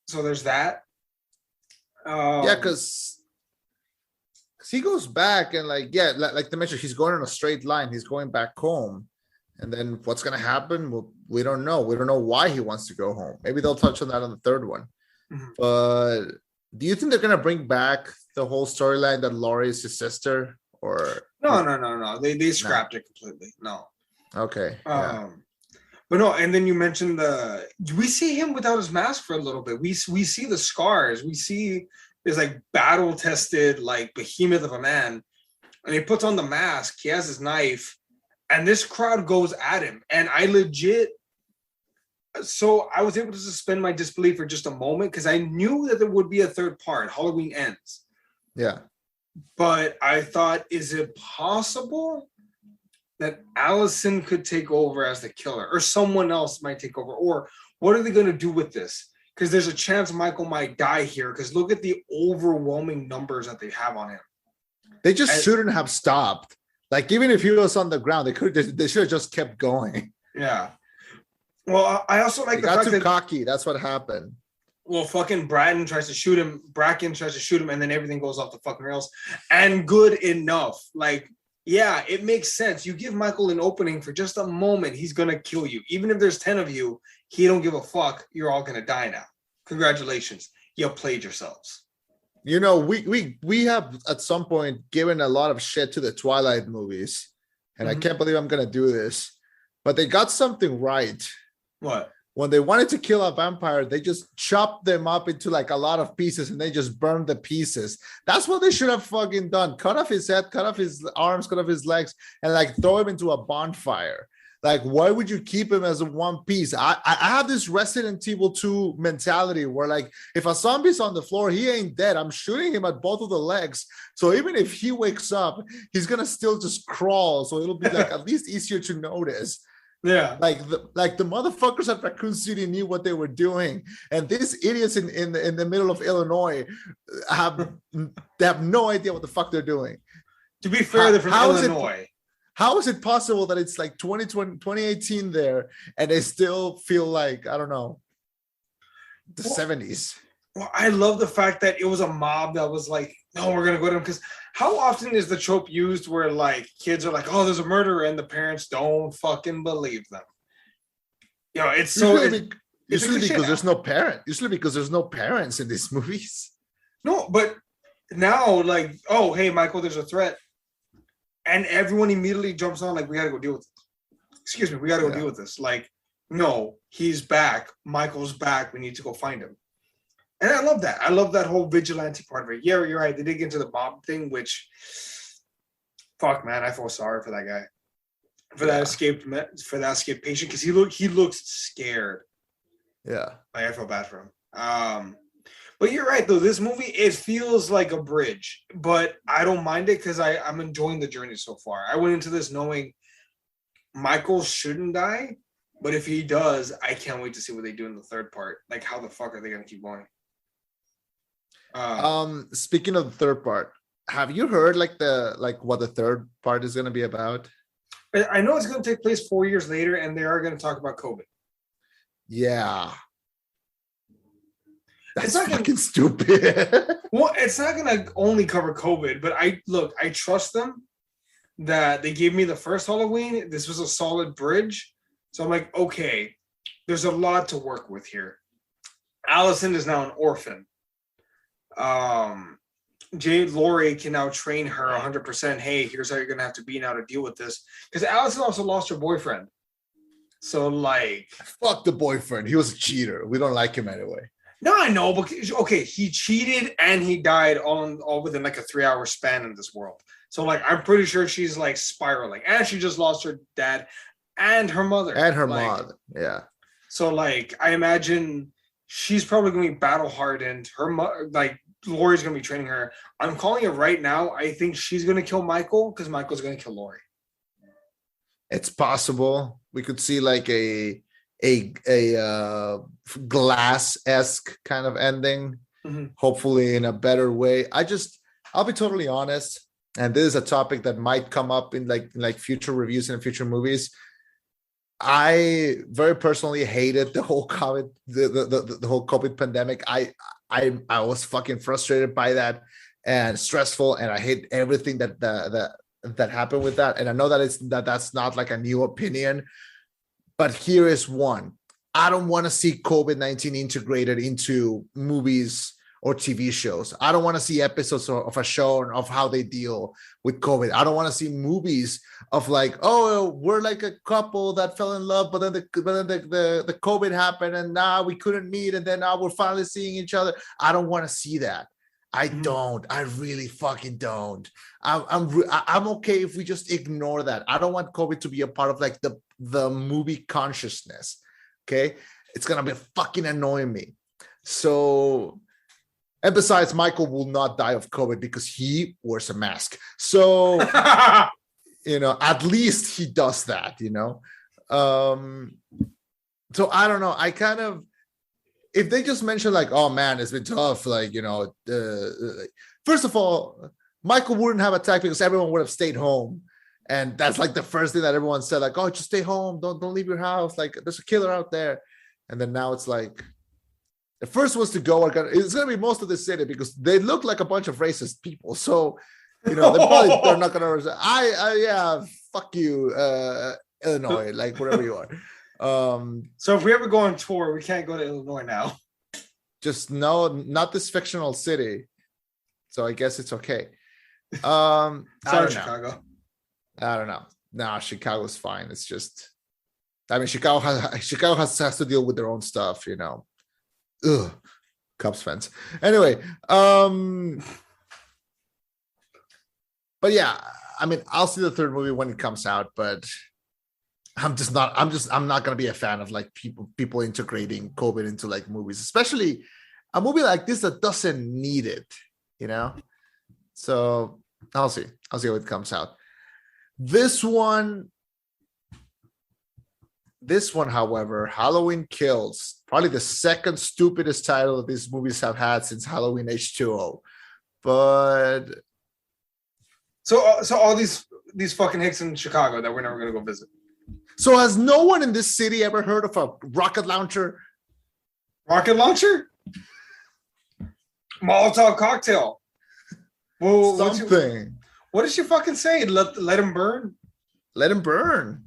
So there's that. Yeah, because he goes back and like they mentioned, he's going in a straight line. He's going back home, and then what's gonna happen? Well, we don't know. We don't know why he wants to go home. Maybe they'll touch on that on the third one. Mm-hmm. But do you think they're gonna bring back the whole storyline that Laurie is his sister? Or No. They scrapped it completely. No. Okay. Yeah. But no, and then you mentioned we see him without his mask for a little bit. We see the scars. We see this like battle tested like behemoth of a man, and he puts on the mask. He has his knife, and this crowd goes at him. And I was able to suspend my disbelief for just a moment because I knew that there would be a third part. Halloween Ends. Yeah. But I thought, is it possible that Allison could take over as the killer, or someone else might take over, or what are they going to do with this? Because there's a chance Michael might die here. Because look at the overwhelming numbers that they have on him. They just shouldn't have stopped. Like even if he was on the ground, they should have just kept going. Yeah. Well, I also like they the got fact too that cocky. That's what happened. Well, fucking Bracken tries to shoot him, and then everything goes off the fucking rails. And good enough. Like, yeah, it makes sense. You give Michael an opening for just a moment, he's gonna kill you. Even if there's 10 of you, he don't give a fuck. You're all gonna die now. Congratulations, you played yourselves. You know, we have at some point given a lot of shit to the Twilight movies, and I can't believe I'm gonna do this, but they got something right. What? when they wanted to kill a vampire, they just chopped them up into like a lot of pieces and they just burned the pieces. That's what they should have fucking done. Cut off his head, cut off his arms, cut off his legs, and like throw him into a bonfire. Like, why would you keep him as a one piece? I have this Resident Evil 2 mentality where, like, if a zombie's on the floor, he ain't dead. I'm shooting him at both of the legs. So even if he wakes up, he's gonna still just crawl. So it'll be like at least easier to notice. Yeah. Like the motherfuckers at Raccoon City knew what they were doing, and these idiots in the middle of Illinois have no idea what the fuck they're doing. To be fair, they're from Illinois. How is it possible that it's like 2018 there and they still feel like, I don't know, the 70s? Well, I love the fact that it was a mob that was like, no, we're going to go to them. Because how often is the trope used where like kids are like, oh, there's a murderer and the parents don't fucking believe them? You know, it's so... Usually because there's no parent. Usually because there's no parents in these movies. No, but now like, oh, hey, Michael, there's a threat. And everyone immediately jumps on like, we got to go deal with it. Excuse me, we got to go deal with this. Like, no, he's back. Michael's back. We need to go find him. And I love that. I love that whole vigilante part of it. Yeah, you're right. They did get into the mob thing, which, fuck, man, I feel sorry for that guy, for that escaped patient, because he looks scared. Yeah, like, I feel bad for him. But you're right, though. This movie, it feels like a bridge, but I don't mind it because I'm enjoying the journey so far. I went into this knowing Michael shouldn't die, but if he does, I can't wait to see what they do in the third part. Like, how the fuck are they going to keep going? Speaking of the third part, have you heard like what the third part is going to be about? I know it's going to take place 4 years later, and they are going to talk about COVID. Yeah. That's fucking stupid. Well, it's not going to only cover COVID, but I trust them that they gave me the first Halloween. This was a solid bridge. So I'm like, okay, there's a lot to work with here. Allison is now an orphan. Laurie can now train her 100%. Hey, here's how you're going to have to be now to deal with this. Because Allison also lost her boyfriend. So like... Fuck the boyfriend. He was a cheater. We don't like him anyway. No, I know, but okay, he cheated and he died all within like a 3-hour span in this world. So like, I'm pretty sure she's like spiraling, and she just lost her dad and her mother and her mother. Yeah. So like, I imagine she's probably going to be battle hardened. Her like Laurie's going to be training her. I'm calling it right now. I think she's going to kill Michael because Michael's going to kill Laurie. It's possible. We could see like a Glass-esque kind of ending, hopefully in a better way. I'll be totally honest, and this is a topic that might come up in like future reviews and future movies. I very personally hated the whole COVID, the whole COVID pandemic. I was fucking frustrated by that and stressful, and I hate everything that happened with that. And I know that's not like a new opinion. But here is one. I don't want to see COVID-19 integrated into movies or TV shows. I don't want to see episodes of a show of how they deal with COVID. I don't want to see movies of like, oh, we're like a couple that fell in love, but then the COVID happened and now we couldn't meet, and then now we're finally seeing each other. I don't want to see that. I don't. I really fucking don't. I'm okay if we just ignore that. I don't want COVID to be a part of like the movie consciousness. Okay, it's gonna be fucking annoying me. So, and besides, Michael will not die of COVID because he wears a mask. So, at least he does that. So I don't know. I kind of. If they just mention like, oh man, it's been tough, like, first of all, Michael wouldn't have attacked because everyone would have stayed home. And that's like the first thing that everyone said, like, oh, just stay home. Don't leave your house. Like, there's a killer out there. And then now it's like, the first was to go, it's going to be most of the city because they look like a bunch of racist people. So, they're not going to, yeah, fuck you, Illinois, like wherever you are. So if we ever go on tour, we can't go to Illinois now. Just no, not this fictional city. So I guess it's okay. Sorry, Chicago. I don't know. No, Chicago's fine. It's just I mean, Chicago has to deal with their own stuff, you know. Ugh, Cubs fans. Anyway, but yeah, I mean, I'll see the third movie when it comes out, but I'm not gonna be a fan of like people integrating COVID into like movies, especially a movie like this that doesn't need it, you know. So I'll see how it comes out. This one, however, Halloween Kills, probably the second stupidest title that these movies have had since Halloween H2O. But so all these fucking hicks in Chicago that we're never gonna go visit. so has no one in this city ever heard of a rocket launcher? Rocket launcher? Molotov cocktail. Well, Something. what did she fucking say? Let him burn. Let him burn.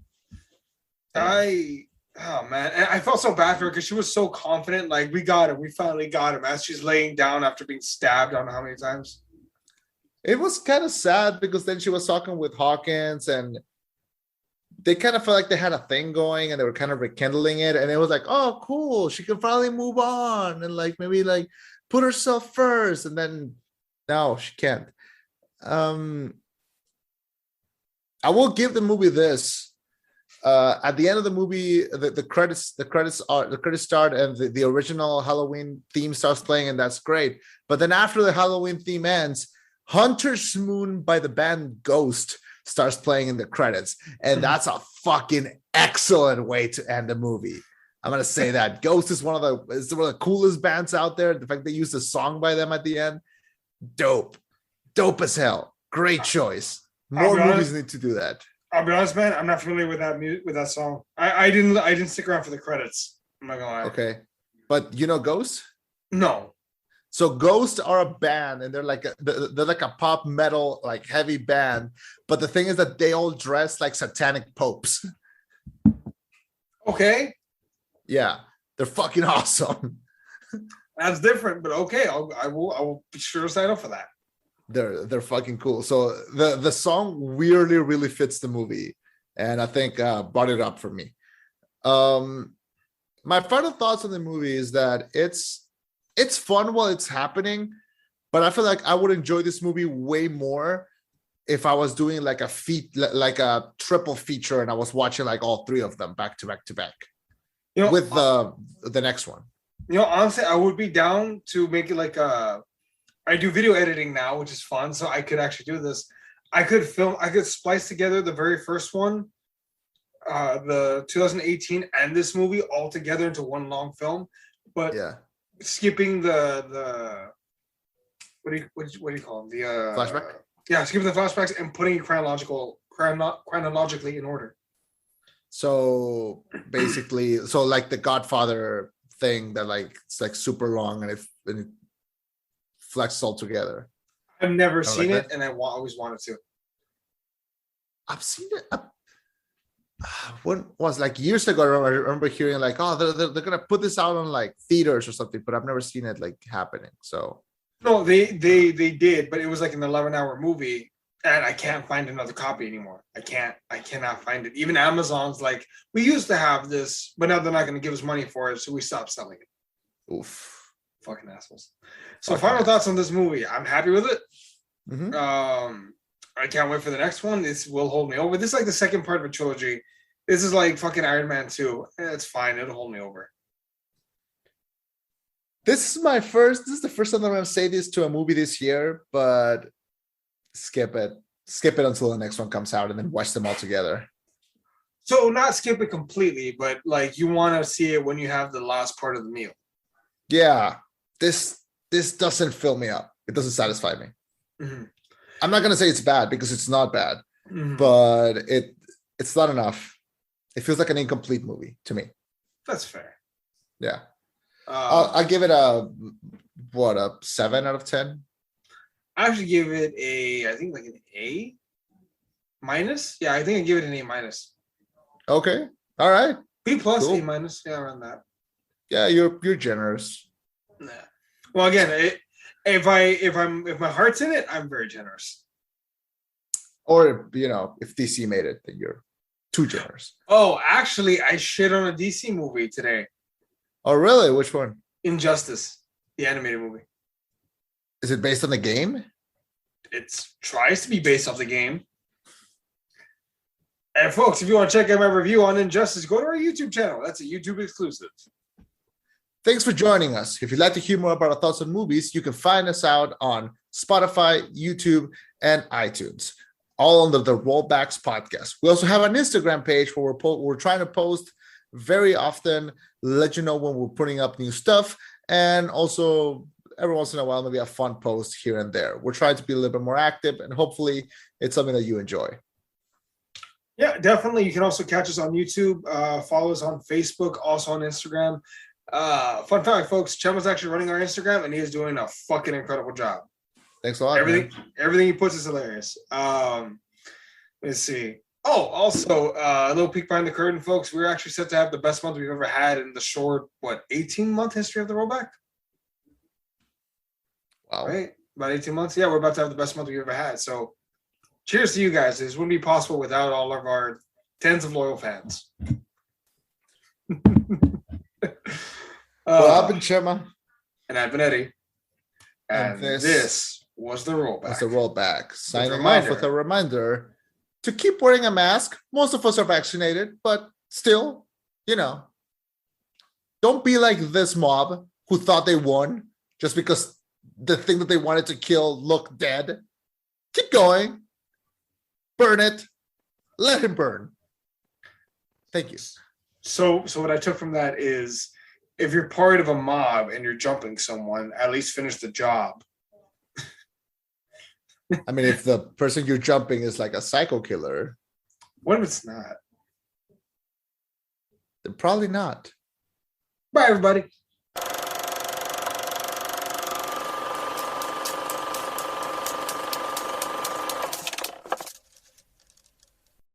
Oh man, and I felt so bad for her because she was so confident. Like, we got him, we finally got him. As she's laying down after being stabbed, I don't know how many times. It was kind of sad because then she was talking with Hawkins and they kind of felt like they had a thing going and they were kind of rekindling it. And it was like, oh, cool. She can finally move on and like maybe like put herself first. And then no, she can't. I will give the movie this. At the end of the movie, the credits start and the original Halloween theme starts playing, and that's great. But then after the Halloween theme ends, Hunter's Moon by the band Ghost starts playing in the credits, and that's a fucking excellent way to end the movie. I'm gonna say that Ghost is one of the coolest bands out there. The fact they used a song by them at the end, dope as hell. Great choice. More movies need to do that. I'll be honest, man. I'm not familiar with that song. I didn't stick around for the credits. I'm not gonna lie. Okay, but you know Ghost? No. So Ghost are a band, and they're like a pop metal like heavy band. But the thing is that they all dress like satanic popes. Okay. Yeah, they're fucking awesome. That's different, but okay. I will be sure to sign up for that. They're fucking cool. So the song weirdly really fits the movie, and I think brought it up for me. My final thoughts on the movie is that it's fun while it's happening, but I feel like I would enjoy this movie way more if I was doing like a triple feature and I was watching like all three of them back to back to back, you know, with the next one. You know, honestly, I would be down to make it like I do video editing now, which is fun, so I could actually do this. I could splice together the very first one, the 2018, and this movie all together into one long film, but yeah. Skipping the what do you call them? The flashback? Yeah, skipping the flashbacks and putting it chronologically in order. So basically, like the Godfather thing that like it's like super long and it flexes all together. I've never seen it, and I always wanted to. I've seen it. When was like years ago? I remember hearing like, oh, they're gonna put this out on like theaters or something, but I've never seen it like happening. So no, they did, but it was like an 11-hour movie, and I can't find another copy anymore. I cannot find it. Even Amazon's like, we used to have this, but now they're not going to give us money for it, so we stopped selling it. Oof, fucking assholes. So final thoughts on this movie. I'm happy with it. Mm-hmm. I can't wait for the next one. This will hold me over. This is like the second part of a trilogy. This is like fucking Iron Man 2. It's fine. It'll hold me over. This is the first time I'm going to say this to a movie this year, but skip it until the next one comes out and then watch them all together. So not skip it completely, but like you want to see it when you have the last part of the meal. Yeah. This doesn't fill me up. It doesn't satisfy me. Mm-hmm. I'm not going to say it's bad because it's not bad, but it's not enough. It feels like an incomplete movie to me. That's fair. Yeah. I'll give it a 7 out of 10. I actually give it I think like an A minus. Yeah, I think I give it an A minus. Okay. All right. B plus, cool. A minus. Yeah, around that. Yeah, you're generous. Yeah. Well, again, if my heart's in it, I'm very generous. Or if DC made it, then you're Too generous. Oh, actually, I shit on a DC movie today. Oh, really? Which one? Injustice, the animated movie. Is it based on the game? It tries to be based off the game. And folks, if you want to check out my review on Injustice, go to our YouTube channel. That's a YouTube exclusive. Thanks for joining us. If you'd like to hear more about our thoughts on movies, you can find us out on Spotify, YouTube, and iTunes, all under the Rollbacks Podcast. We also have an Instagram page where we're trying to post very often, let you know when we're putting up new stuff, and also every once in a while, maybe a fun post here and there. We're trying to be a little bit more active, and hopefully it's something that you enjoy. Yeah, definitely. You can also catch us on YouTube, follow us on Facebook, also on Instagram. Fun fact, folks, Chema's actually running our Instagram, and he is doing a fucking incredible job. Thanks a lot. Everything he puts is hilarious. Let's see. Oh, also, a little peek behind the curtain, folks. We're actually set to have the best month we've ever had in the short, 18-month history of the rollback? Wow. Right? About 18 months? Yeah, we're about to have the best month we've ever had. So, cheers to you guys. This wouldn't be possible without all of our tens of loyal fans. Well, I've been Chema. And I've been Eddie. And this was the rollback. That's the rollback. Signing reminder. off with a reminder to keep wearing a mask. Most of us are vaccinated, but still, don't be like this mob who thought they won just because the thing that they wanted to kill looked dead. Keep going. Burn it. Let him burn. Thank you. So what I took from that is, if you're part of a mob and you're jumping someone, at least finish the job. I mean, if the person you're jumping is like a psycho killer, What if it's not? then probably not. Bye, everybody.